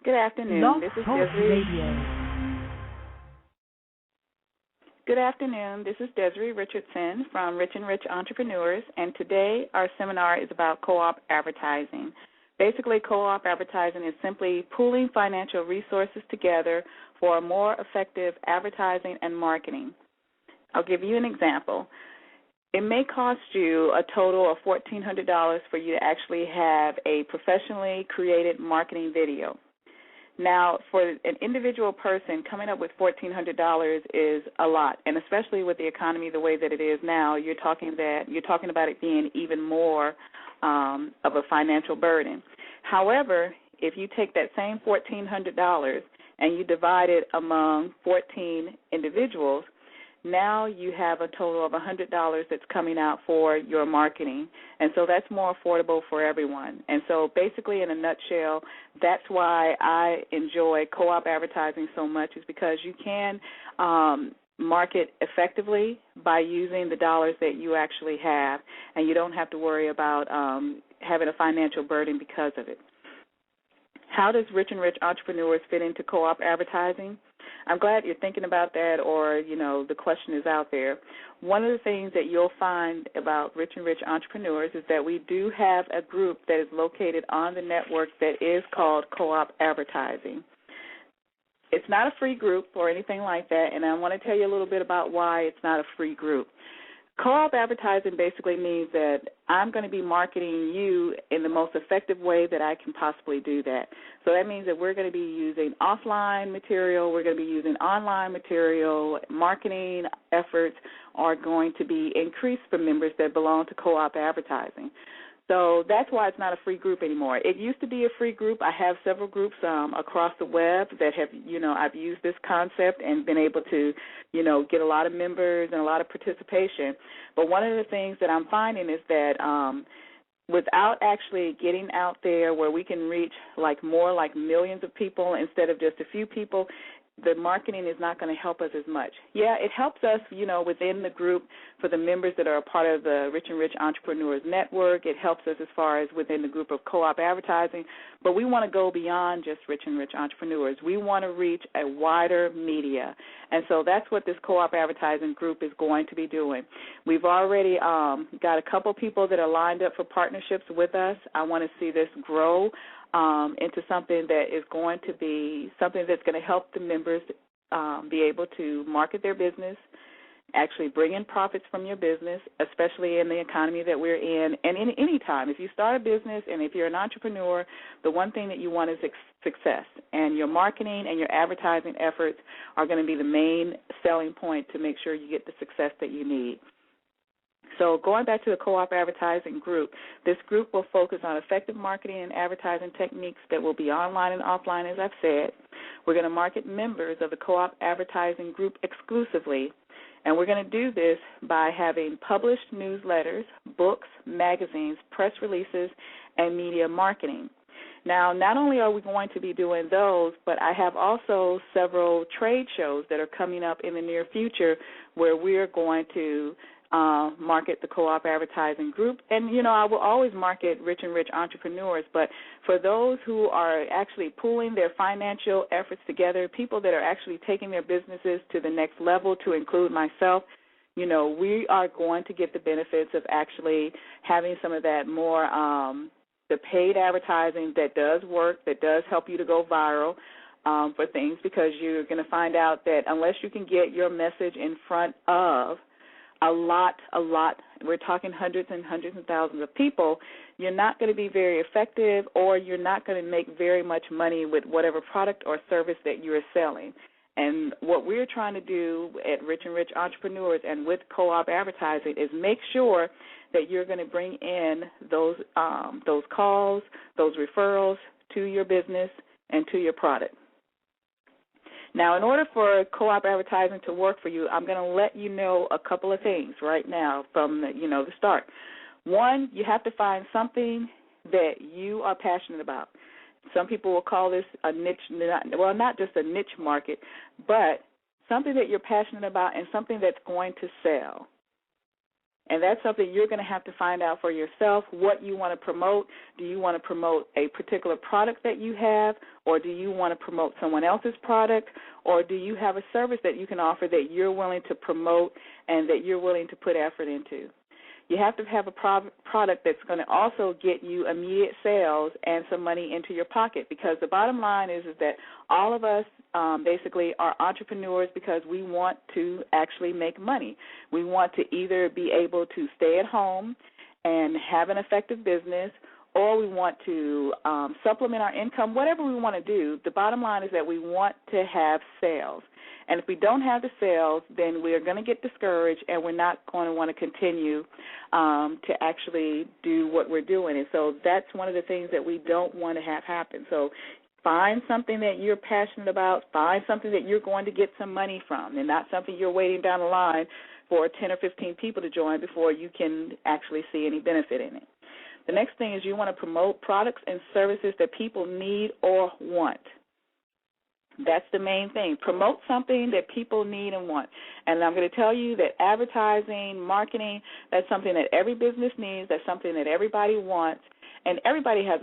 Good afternoon. Blog This is Talk Desiree. Radio. Good afternoon. This is Desiree Richardson from Rich and Rich Entrepreneurs, and today our seminar is about co-op advertising. Basically, co-op advertising is simply pooling financial resources together for a more effective advertising and marketing. I'll give you an example. It may cost you a total of $1,400 for you to actually have a professionally created marketing video. Now, for an individual person, coming up with $1,400 is a lot, and especially with the economy the way that it is now, you're talking about it being even more of a financial burden. However, if you take that same $1,400 and you divide it among 14 individuals, now you have a total of $100 that's coming out for your marketing, and so that's more affordable for everyone. And so basically, in a nutshell, that's why I enjoy co-op advertising so much, is because you can market effectively by using the dollars that you actually have, and you don't have to worry about having a financial burden because of it. How does Rich and Rich Entrepreneurs fit into co-op advertising? I'm glad you're thinking about that, or, the question is out there. One of the things that you'll find about Rich and Rich Entrepreneurs is that we do have a group that is located on the network that is called Co-op Advertising. It's not a free group or anything like that, and I want to tell you a little bit about why it's not a free group. Co-op advertising basically means that I'm going to be marketing you in the most effective way that I can possibly do that. So that means that we're going to be using offline material, we're going to be using online material, marketing efforts are going to be increased for members that belong to co-op advertising. So that's why it's not a free group anymore. It used to be a free group. I have several groups across the web that have, I've used this concept and been able to, get a lot of members and a lot of participation. But one of the things that I'm finding is that without actually getting out there where we can reach more like millions of people instead of just a few people, the marketing is not going to help us as much. Yeah, it helps us, within the group for the members that are a part of the Rich and Rich Entrepreneurs Network. It helps us as far as within the group of co-op advertising, but we want to go beyond just Rich and Rich Entrepreneurs. We want to reach a wider media, and so that's what this co-op advertising group is going to be doing. We've already got a couple people that are lined up for partnerships with us. I want to see this grow into something that is going to be something that's going to help the members be able to market their business, actually bring in profits from your business, especially in the economy that we're in, and in any time. If you start a business and if you're an entrepreneur, the one thing that you want is success, and your marketing and your advertising efforts are going to be the main selling point to make sure you get the success that you need. So going back to the co-op advertising group, this group will focus on effective marketing and advertising techniques that will be online and offline, as I've said. We're going to market members of the co-op advertising group exclusively, and we're going to do this by having published newsletters, books, magazines, press releases, and media marketing. Now, not only are we going to be doing those, but I have also several trade shows that are coming up in the near future where we're going to market the co-op advertising group. And, I will always market Rich and Rich Entrepreneurs, but for those who are actually pooling their financial efforts together, people that are actually taking their businesses to the next level, to include myself, we are going to get the benefits of actually having some of that more the paid advertising that does work, that does help you to go viral for things, because you're going to find out that unless you can get your message in front of a lot, we're talking hundreds and hundreds of thousands of people, you're not going to be very effective, or you're not going to make very much money with whatever product or service that you're selling. And what we're trying to do at Rich and Rich Entrepreneurs and with co-op advertising is make sure that you're going to bring in those calls, those referrals to your business and to your product. Now, in order for co-op advertising to work for you, I'm going to let you know a couple of things right now from the start. One, you have to find something that you are passionate about. Some people will call this a niche, not just a niche market, but something that you're passionate about and something that's going to sell. And that's something you're going to have to find out for yourself, what you want to promote. Do you want to promote a particular product that you have, or do you want to promote someone else's product, or do you have a service that you can offer that you're willing to promote and that you're willing to put effort into? You have to have a product that's going to also get you immediate sales and some money into your pocket, because the bottom line is that all of us basically are entrepreneurs because we want to actually make money. We want to either be able to stay at home and have an effective business, or we want to supplement our income, whatever we want to do. The bottom line is that we want to have sales. And if we don't have the sales, then we're going to get discouraged, and we're not going to want to continue to actually do what we're doing. And so that's one of the things that we don't want to have happen. So find something that you're passionate about. Find something that you're going to get some money from, and not something you're waiting down the line for 10 or 15 people to join before you can actually see any benefit in it. The next thing is you want to promote products and services that people need or want. That's the main thing. Promote something that people need and want. And I'm going to tell you that advertising, marketing, that's something that every business needs. That's something that everybody wants. And everybody has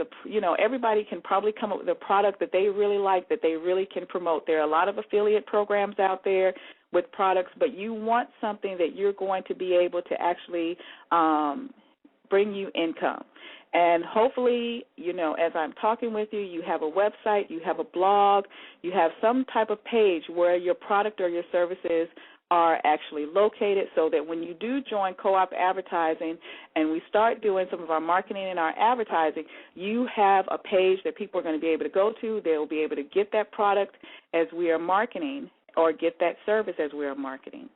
everybody can probably come up with a product that they really like, that they really can promote. There are a lot of affiliate programs out there with products, but you want something that you're going to be able to actually bring you income. And hopefully, as I'm talking with you, you have a website, you have a blog, you have some type of page where your product or your services are actually located, so that when you do join Co-op Advertising and we start doing some of our marketing and our advertising, you have a page that people are going to be able to go to. They'll be able to get that product as we are marketing, or get that service as we are marketing.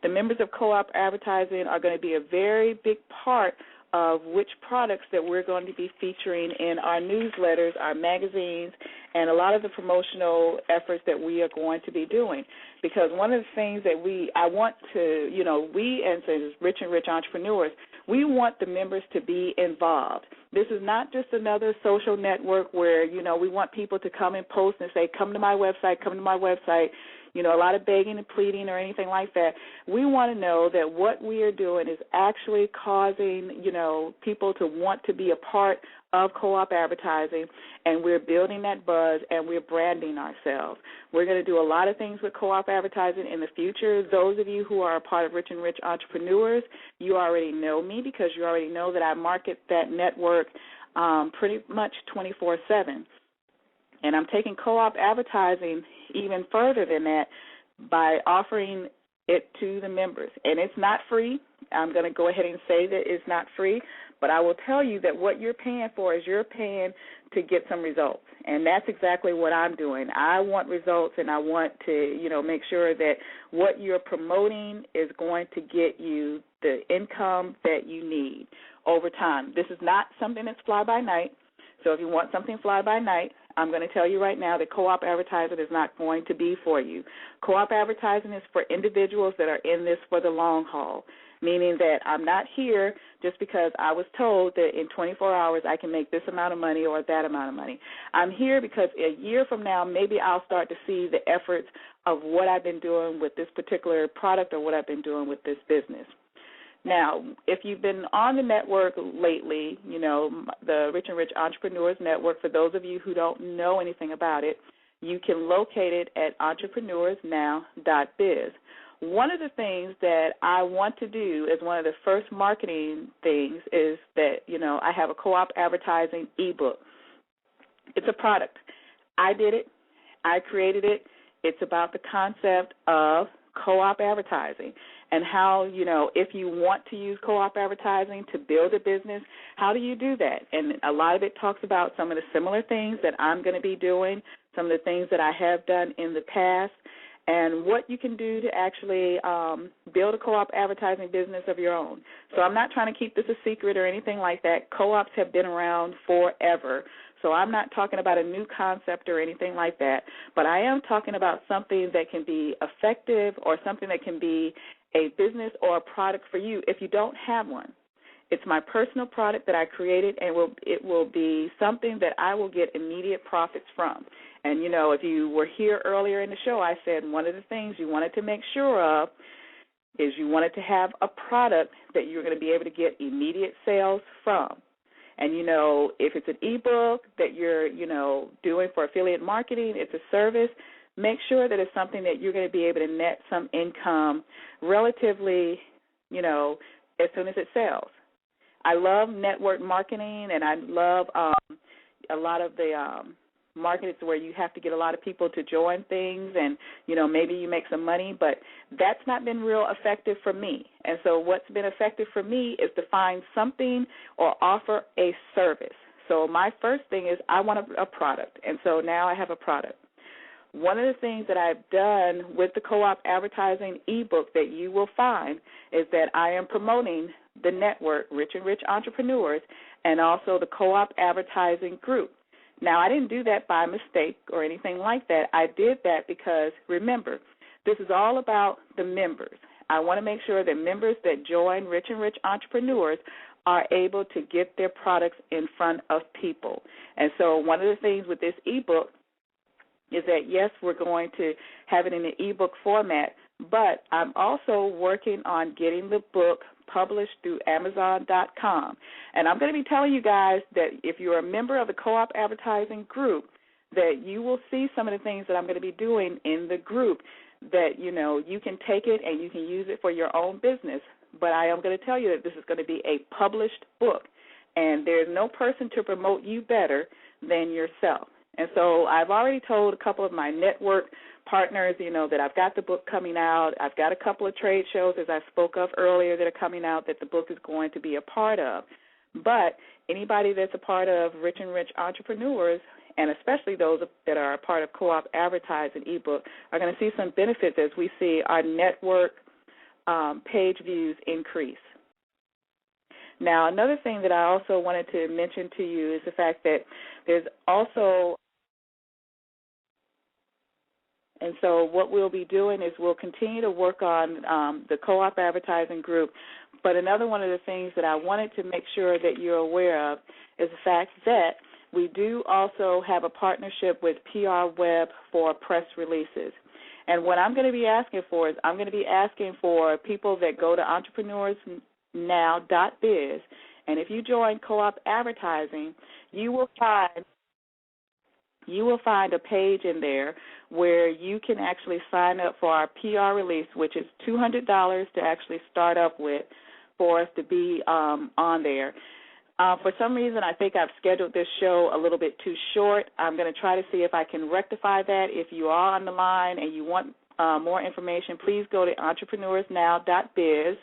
The members of Co-op Advertising are going to be a very big part of which products that we're going to be featuring in our newsletters, our magazines, and a lot of the promotional efforts that we are going to be doing. Because one of the things that we as Rich and Rich Entrepreneurs, we want the members to be involved. This is not just another social network where, we want people to come and post and say, come to my website, come to my website. A lot of begging and pleading or anything like that. We want to know that what we are doing is actually causing, people to want to be a part of Co-op Advertising, and we're building that buzz, and we're branding ourselves. We're going to do a lot of things with Co-op Advertising in the future. Those of you who are a part of Rich and Rich Entrepreneurs, you already know me, because you already know that I market that network pretty much 24/7. And I'm taking Co-op Advertising even further than that by offering it to the members. And it's not free. I'm going to go ahead and say that it's not free, but I will tell you that what you're paying for is you're paying to get some results. And that's exactly what I'm doing. I want results, and I want to, make sure that what you're promoting is going to get you the income that you need over time. This is not something that's fly-by-night. So if you want something fly-by-night, I'm going to tell you right now that Co-op Advertising is not going to be for you. Co-op Advertising is for individuals that are in this for the long haul, meaning that I'm not here just because I was told that in 24 hours I can make this amount of money or that amount of money. I'm here because a year from now maybe I'll start to see the efforts of what I've been doing with this particular product or what I've been doing with this business. Now, if you've been on the network lately, the Rich and Rich Entrepreneurs Network, for those of you who don't know anything about it, you can locate it at entrepreneursnow.biz. One of the things that I want to do as one of the first marketing things is that, I have a Co-op Advertising ebook. It's a product. I did it. I created it. It's about the concept of co-op advertising and how, if you want to use co-op advertising to build a business, how do you do that? And a lot of it talks about some of the similar things that I'm going to be doing, some of the things that I have done in the past, and what you can do to actually build a co-op advertising business of your own. So I'm not trying to keep this a secret or anything like that. Co-ops have been around forever. So I'm not talking about a new concept or anything like that, but I am talking about something that can be effective or something that can be a business or a product for you if you don't have one. It's my personal product that I created, and it will be something that I will get immediate profits from. And, if you were here earlier in the show, I said one of the things you wanted to make sure of is you wanted to have a product that you're going to be able to get immediate sales from. And, if it's an ebook that you're, doing for affiliate marketing, it's a service, make sure that it's something that you're going to be able to net some income relatively, as soon as it sells. I love network marketing, and I love a lot of the markets where you have to get a lot of people to join things and, maybe you make some money, but that's not been real effective for me. And so what's been effective for me is to find something or offer a service. So my first thing is I want a product, and so now I have a product. One of the things that I've done with the co-op advertising ebook that you will find is that I am promoting the network, Rich and Rich Entrepreneurs, and also the co-op advertising group. Now, I didn't do that by mistake or anything like that. I did that because, remember, this is all about the members. I want to make sure that members that join Rich and Rich Entrepreneurs are able to get their products in front of people. And so one of the things with this ebook is that, yes, we're going to have it in the ebook format, but I'm also working on getting the book published through Amazon.com. And I'm going to be telling you guys that if you're a member of the co-op advertising group, that you will see some of the things that I'm going to be doing in the group that, you can take it and you can use it for your own business. But I am going to tell you that this is going to be a published book, and there's no person to promote you better than yourself. And so I've already told a couple of my network partners, that I've got the book coming out. I've got a couple of trade shows, as I spoke of earlier, that are coming out that the book is going to be a part of. But anybody that's a part of Rich and Rich Entrepreneurs, and especially those that are a part of co-op advertising ebook, are going to see some benefits as we see our network page views increase. Now, another thing that I also wanted to mention to you is the fact that there's also, and so what we'll be doing is we'll continue to work on the co-op advertising group, but another one of the things that I wanted to make sure that you're aware of is the fact that we do also have a partnership with PR Web for press releases. And what I'm going to be asking for is I'm going to be asking for people that go to entrepreneursnow.biz, and if you join co-op advertising, you will find a page in there where you can actually sign up for our PR release, which is $200 to actually start up with for us to be on there. For some reason, I think I've scheduled this show a little bit too short. I'm going to try to see if I can rectify that. If you are on the line and you want more information, please go to entrepreneursnow.biz.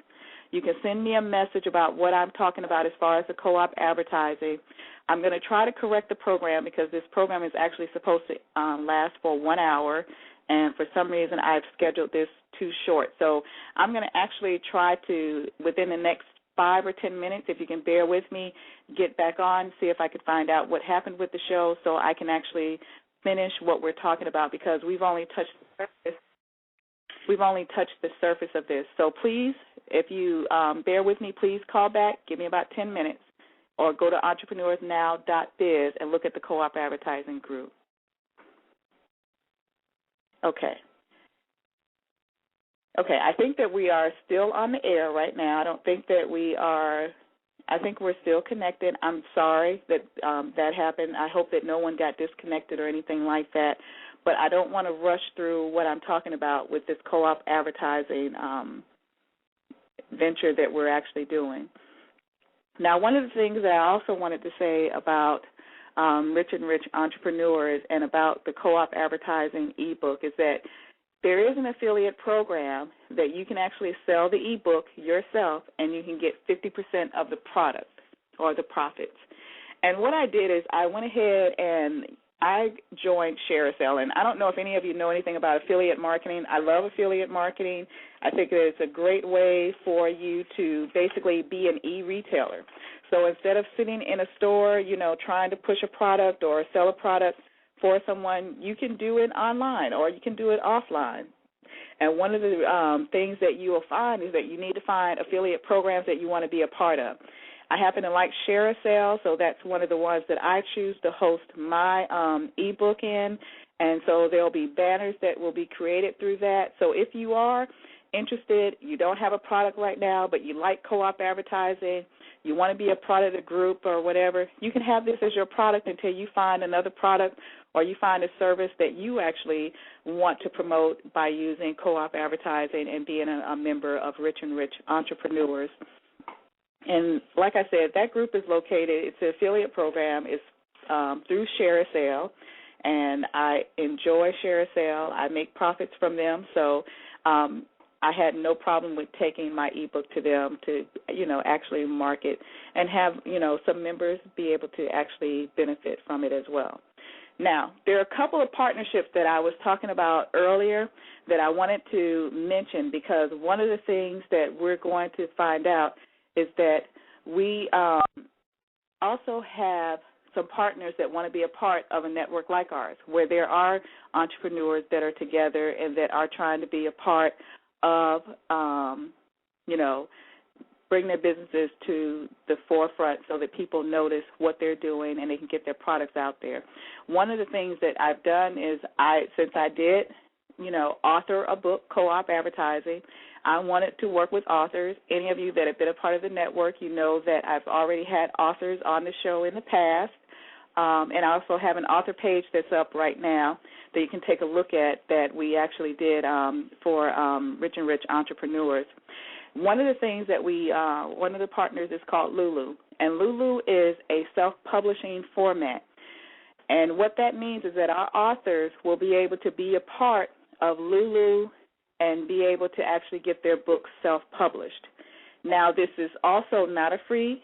You can send me a message about what I'm talking about as far as the co-op advertising. I'm going to try to correct the program because this program is actually supposed to last for 1 hour, and for some reason I've scheduled this too short. So I'm going to actually try to, within the next 5 or 10 minutes, if you can bear with me, get back on, see if I can find out what happened with the show so I can actually finish what we're talking about, because we've only touched the surface. We've only touched the surface of this. So please, if you bear with me, please call back. Give me about 10 minutes, or go to entrepreneursnow.biz and look at the co-op advertising group. Okay, I think that we are still on the air right now. I don't think that we are. I think we're still connected. I'm sorry that that happened. I hope that no one got disconnected or anything like that. But I don't want to rush through what I'm talking about with this co-op advertising venture that we're actually doing. Now, one of the things that I also wanted to say about Rich and Rich Entrepreneurs and about the co-op advertising ebook is that there is an affiliate program that you can actually sell the ebook yourself, and you can get 50% of the product or the profits. And what I did is I went ahead and I joined ShareASale, and I don't know if any of you know anything about affiliate marketing. I love affiliate marketing. I think that it's a great way for you to basically be an e-retailer. So instead of sitting in a store, trying to push a product or sell a product for someone, you can do it online or you can do it offline. And one of the things that you will find is that you need to find affiliate programs that you want to be a part of. I happen to like ShareASale, so that's one of the ones that I choose to host my ebook in, and so there will be banners that will be created through that. So if you are interested, you don't have a product right now, but you like co-op advertising, you want to be a part of the group or whatever, you can have this as your product until you find another product or you find a service that you actually want to promote by using co-op advertising and being a member of Rich and Rich Entrepreneurs. And like I said, that group is located, it's an affiliate program, it's through ShareASale, and I enjoy ShareASale. I make profits from them, so I had no problem with taking my ebook to them to, actually market and have, some members be able to actually benefit from it as well. Now, there are a couple of partnerships that I was talking about earlier that I wanted to mention, because one of the things that we're going to find out is that we also have some partners that want to be a part of a network like ours, where there are entrepreneurs that are together and that are trying to be a part of, bring their businesses to the forefront so that people notice what they're doing and they can get their products out there. One of the things that I've done is since I did, author a book, Co-op Advertising, I wanted to work with authors. Any of you that have been a part of the network, you know that I've already had authors on the show in the past. And I also have an author page that's up right now that you can take a look at that we actually did for Rich and Rich Entrepreneurs. One of the things that one of the partners is called Lulu, and Lulu is a self-publishing format. And what that means is that our authors will be able to be a part of Lulu and be able to actually get their books self-published. Now, this is also not a free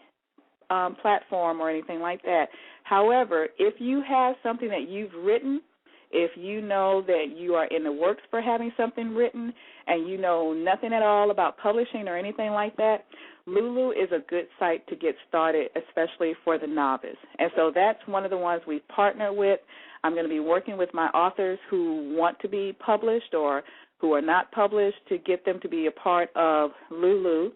platform or anything like that. However, if you have something that you've written, if you know that you are in the works for having something written and you know nothing at all about publishing or anything like that, Lulu is a good site to get started, especially for the novice. And so that's one of the ones we partner with. I'm going to be working with my authors who want to be published or who are not published to get them to be a part of Lulu,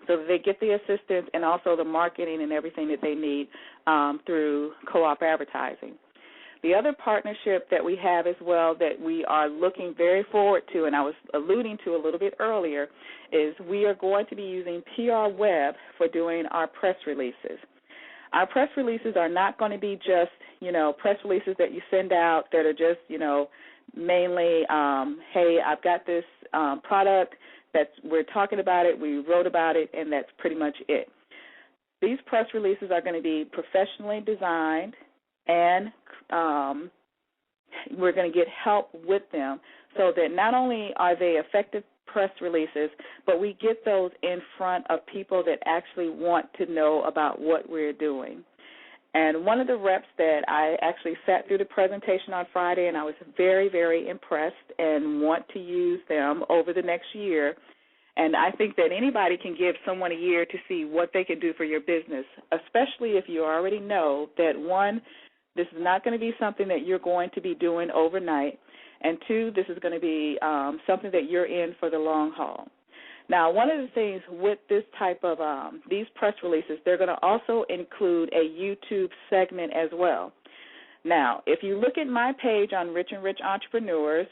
so that they get the assistance and also the marketing and everything that they need through co-op advertising. The other partnership that we have as well that we are looking very forward to, and I was alluding to a little bit earlier, is we are going to be using PR Web for doing our press releases. Our press releases are not going to be just, press releases that you send out that are just, mainly, hey, I've got this product, we're talking about it, we wrote about it, and that's pretty much it. These press releases are going to be professionally designed, and we're going to get help with them so that not only are they effective press releases, but we get those in front of people that actually want to know about what we're doing. And one of the reps that I actually sat through the presentation on Friday, and I was very, very impressed and want to use them over the next year. And I think that anybody can give someone a year to see what they can do for your business, especially if you already know that, one, this is not going to be something that you're going to be doing overnight, and two, this is going to be something that you're in for the long haul. Now, one of the things with this type of these press releases, they're going to also include a YouTube segment as well. Now, if you look at my page on Rich and Rich Entrepreneurs,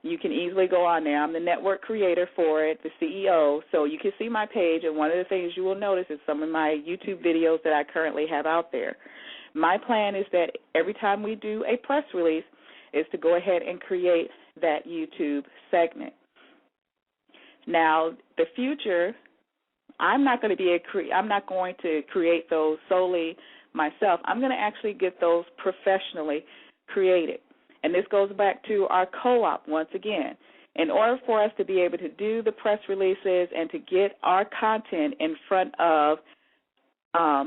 you can easily go on there. I'm the network creator for it, the CEO, so you can see my page, and one of the things you will notice is some of my YouTube videos that I currently have out there. My plan is that every time we do a press release is to go ahead and create that YouTube segment. Now, the future, I'm not going to create those solely myself. I'm going to actually get those professionally created. And this goes back to our co-op once again. In order for us to be able to do the press releases and to get our content in front of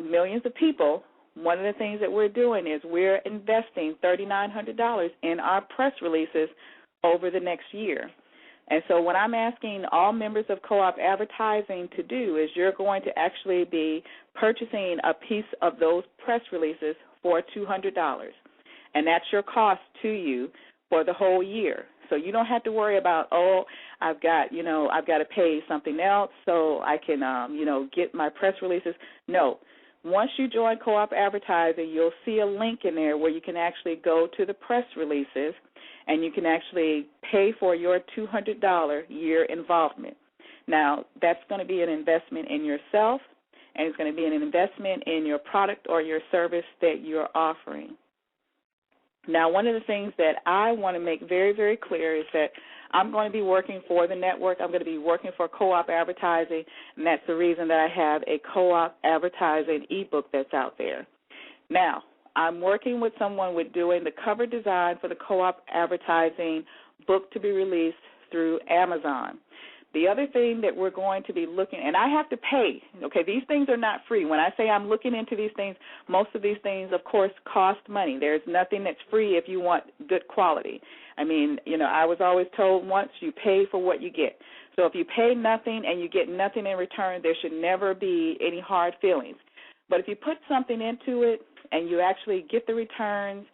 millions of people, one of the things that we're doing is we're investing $3,900 in our press releases over the next year. And so what I'm asking all members of Co-op Advertising to do is you're going to actually be purchasing a piece of those press releases for $200. And that's your cost to you for the whole year. So you don't have to worry about, I've got to pay something else so I can, get my press releases. No. Once you join Co-op Advertising, you'll see a link in there where you can actually go to the press releases, and you can actually pay for your $200 year involvement. Now, that's going to be an investment in yourself, and it's going to be an investment in your product or your service that you're offering. Now, one of the things that I want to make very, very clear is that I'm going to be working for the network. I'm going to be working for Co-op Advertising, and that's the reason that I have a Co-op Advertising ebook that's out there. Now, I'm working with someone with doing the cover design for the Co-op Advertising book to be released through Amazon. The other thing that we're going to be looking, and I have to pay, okay, these things are not free. When I say I'm looking into these things, most of these things, of course, cost money. There's nothing that's free if you want good quality. I mean, I was always told once you pay for what you get. So if you pay nothing and you get nothing in return, there should never be any hard feelings. But if you put something into it and you actually get the returns,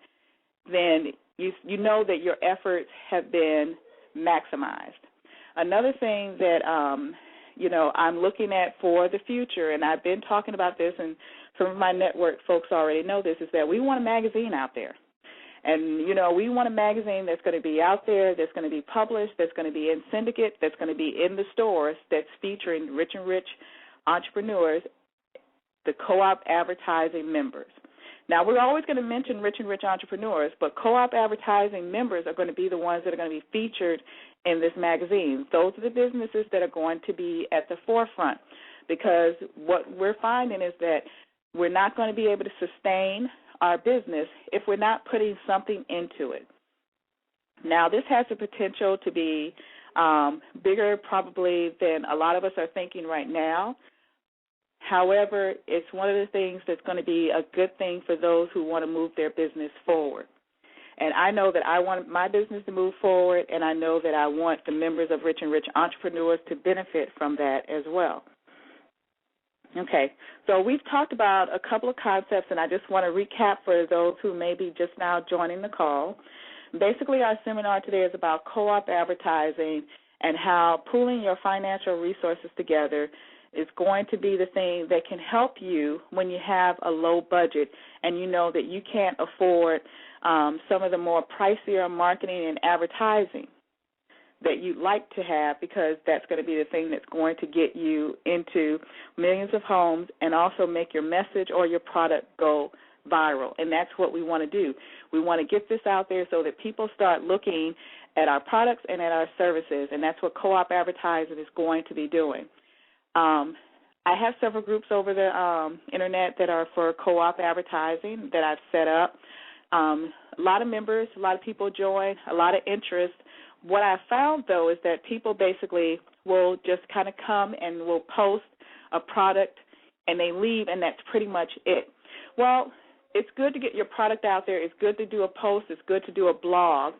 then you know that your efforts have been maximized. Another thing that, I'm looking at for the future, and I've been talking about this, and some of my network folks already know this, is that we want a magazine out there. And, we want a magazine that's going to be out there, that's going to be published, that's going to be in syndicate, that's going to be in the stores, that's featuring Rich and Rich entrepreneurs, the Co-op Advertising members. Now, we're always going to mention Rich and Rich entrepreneurs, but Co-op Advertising members are going to be the ones that are going to be featured in this magazine. Those are the businesses that are going to be at the forefront, because what we're finding is that we're not going to be able to sustain our business if we're not putting something into it. Now, this has the potential to be bigger probably than a lot of us are thinking right now. However, it's one of the things that's going to be a good thing for those who want to move their business forward. And I know that I want my business to move forward, and I know that I want the members of Rich and Rich Entrepreneurs to benefit from that as well. Okay, so we've talked about a couple of concepts, and I just want to recap for those who may be just now joining the call. Basically, our seminar today is about co-op advertising and how pooling your financial resources together is going to be the thing that can help you when you have a low budget and you know that you can't afford some of the more pricier marketing and advertising that you'd like to have, because that's going to be the thing that's going to get you into millions of homes and also make your message or your product go viral. And that's what we want to do. We want to get this out there so that people start looking at our products and at our services, and that's what co-op advertising is going to be doing. I have several groups over the Internet that are for co-op advertising that I've set up. A lot of members, a lot of people join, a lot of interest. What I found, though, is that people basically will just kind of come and will post a product and they leave, and that's pretty much it. Well, it's good to get your product out there. It's good to do a post. It's good to do a blog.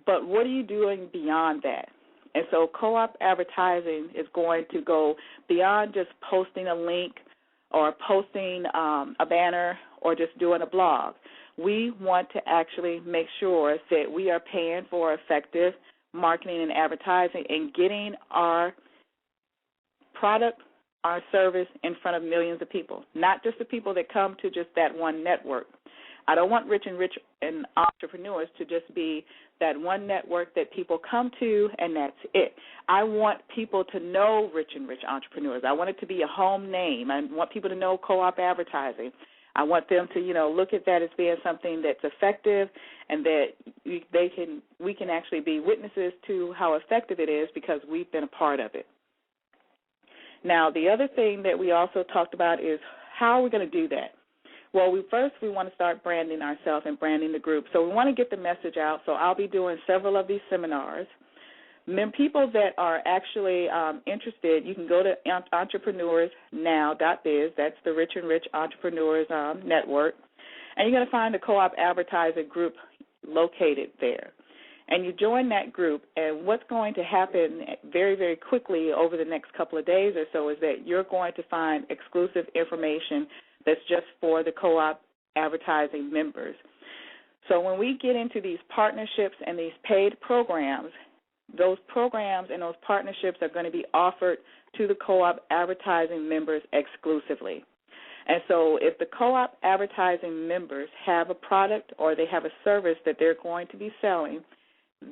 But what are you doing beyond that? And so co-op advertising is going to go beyond just posting a link or posting a banner or just doing a blog. We want to actually make sure that we are paying for effective marketing and advertising and getting our product, our service in front of millions of people, not just the people that come to just that one network. I don't want Rich and Rich and Entrepreneurs to just be that one network that people come to and that's it. I want people to know Rich and Rich Entrepreneurs. I want it to be a home name. I want people to know co-op advertising. I want them to, look at that as being something that's effective and that we can actually be witnesses to how effective it is because we've been a part of it. Now, the other thing that we also talked about is how are we going to do that? Well, first we want to start branding ourselves and branding the group. So we want to get the message out. So I'll be doing several of these seminars. People that are actually interested, you can go to entrepreneursnow.biz. That's the Rich and Rich Entrepreneurs Network. And you're going to find a co-op advertising group located there. And you join that group, and what's going to happen very, very quickly over the next couple of days or so is that you're going to find exclusive information that's just for the co-op advertising members. So when we get into these partnerships and these paid programs, those programs and those partnerships are going to be offered to the co-op advertising members exclusively. And so if the co-op advertising members have a product or they have a service that they're going to be selling,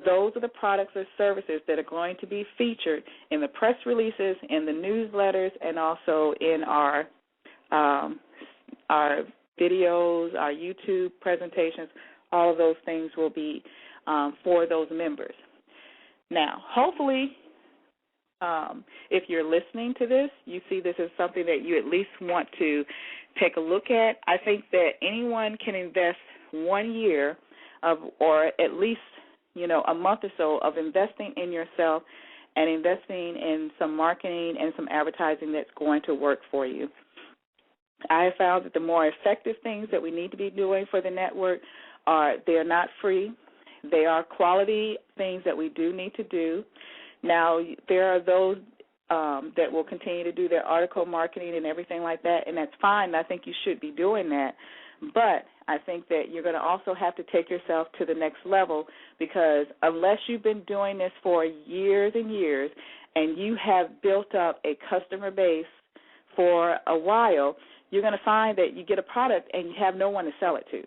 those are the products or services that are going to be featured in the press releases, in the newsletters, and also in our videos, our YouTube presentations. All of those things will be for those members. Now, hopefully, if you're listening to this, you see this as something that you at least want to take a look at. I think that anyone can invest 1 year or at least, a month or so of investing in yourself and investing in some marketing and some advertising that's going to work for you. I have found that the more effective things that we need to be doing for the network they're not free. They are quality things that we do need to do. Now, there are those that will continue to do their article marketing and everything like that, and that's fine. I think you should be doing that. But I think that you're going to also have to take yourself to the next level, because unless you've been doing this for years and years and you have built up a customer base for a while, you're going to find that you get a product and you have no one to sell it to,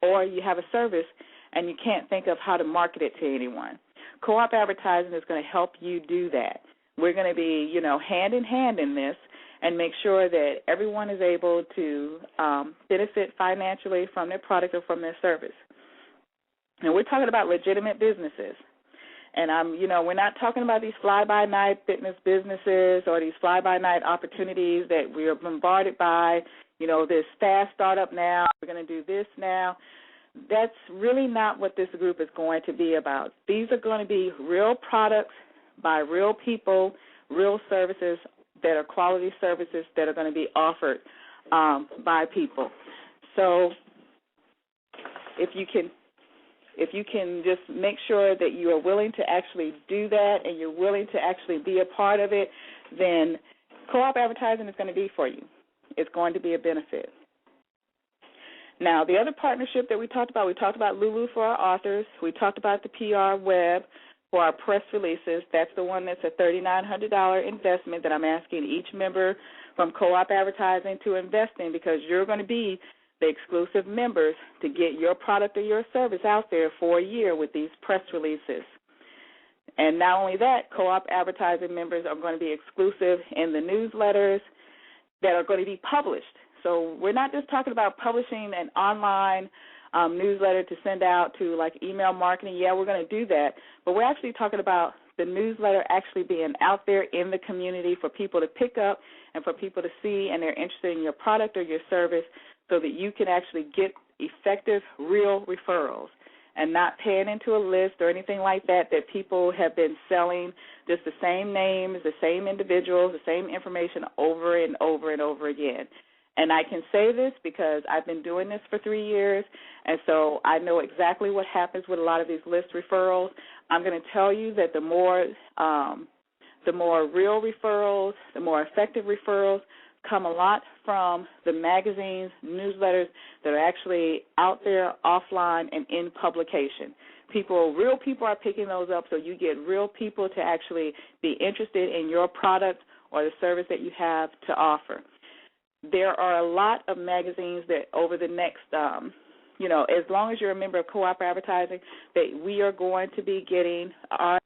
or you have a service and you can't think of how to market it to anyone. Co-op advertising is going to help you do that. We're going to be, hand in hand in this and make sure that everyone is able to benefit financially from their product or from their service. And we're talking about legitimate businesses. And we're not talking about these fly-by-night fitness businesses or these fly-by-night opportunities that we are bombarded by, this fast startup now, we're going to do this now. That's really not what this group is going to be about. These are going to be real products by real people, real services that are quality services that are going to be offered by people. So if you can just make sure that you are willing to actually do that and you're willing to actually be a part of it, then co-op advertising is going to be for you. It's going to be a benefit. Now, the other partnership that we talked about Lulu for our authors. We talked about the PR web for our press releases. That's the one that's a $3,900 investment that I'm asking each member from Co-op Advertising to invest in, because you're going to be the exclusive members to get your product or your service out there for a year with these press releases. And not only that, Co-op Advertising members are going to be exclusive in the newsletters that are going to be published. So we're not just talking about publishing an online newsletter to send out to like email marketing. Yeah, we're going to do that, but we're actually talking about the newsletter actually being out there in the community for people to pick up and for people to see, and they're interested in your product or your service, so that you can actually get effective, real referrals and not paying into a list or anything like that people have been selling just the same names, the same individuals, the same information over and over and over again. And I can say this because I've been doing this for 3 years, and so I know exactly what happens with a lot of these list referrals. I'm going to tell you that the more real referrals, the more effective referrals come a lot from the magazines, newsletters that are actually out there offline and in publication. Real people are picking those up, so you get real people to actually be interested in your product or the service that you have to offer. There are a lot of magazines that over the next, as long as you're a member of Co-op Advertising, that we are going to be getting our